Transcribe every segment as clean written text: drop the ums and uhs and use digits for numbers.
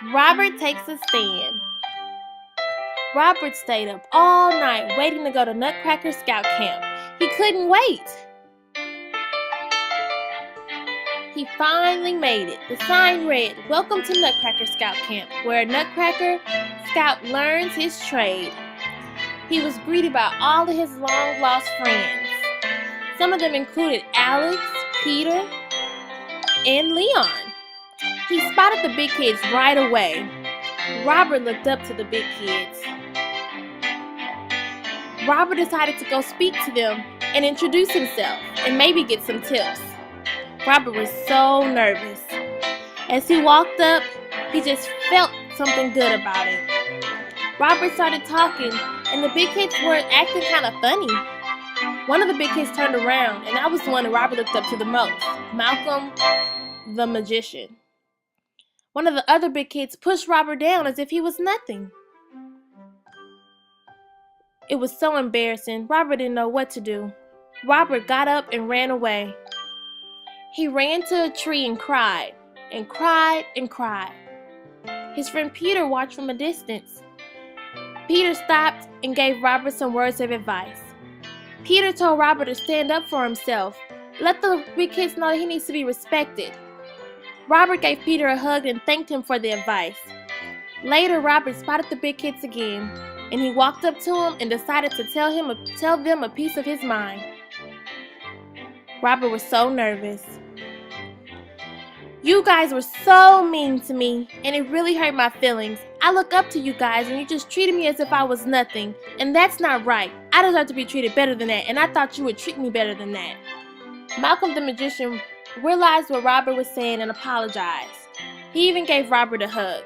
Robert takes a stand. Robert stayed up all night waiting to go to Nutcracker Scout Camp. He couldn't wait. He finally made it. The sign read, "Welcome to Nutcracker Scout Camp, where a Nutcracker Scout learns his trade." He was greeted by all of his long-lost friends. Some of them included Alex, Peter, and Leon. He spotted the big kids right away. Robert looked up to the big kids. Robert decided to go speak to them and introduce himself and maybe get some tips. Robert was so nervous. As he walked up, he just felt something good about it. Robert started talking, and the big kids were acting kind of funny. One of the big kids turned around, and that was the one that Robert looked up to the most, Malcolm the magician. One of the other big kids pushed Robert down as if he was nothing. It was so embarrassing. Robert didn't know what to do. Robert got up and ran away. He ran to a tree and cried, and cried, and cried. His friend Peter watched from a distance. Peter stopped and gave Robert some words of advice. Peter told Robert to stand up for himself. Let the big kids know that he needs to be respected. Robert gave Peter a hug and thanked him for the advice. Later, Robert spotted the big kids again, and he walked up to him and decided to tell them a piece of his mind. Robert was so nervous. "You guys were so mean to me, and it really hurt my feelings. I look up to you guys, and you just treated me as if I was nothing, and that's not right. I deserve to be treated better than that, and I thought you would treat me better than that." Malcolm the magician realized what Robert was saying and apologized. He even gave Robert a hug.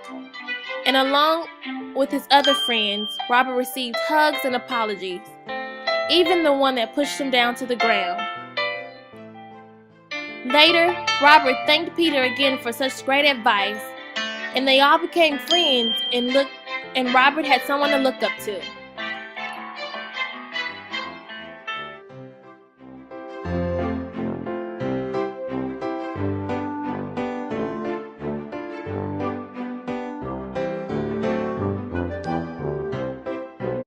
And along with his other friends, Robert received hugs and apologies, even the one that pushed him down to the ground. Later, Robert thanked Peter again for such great advice, and they all became friends and Robert had someone to look up to.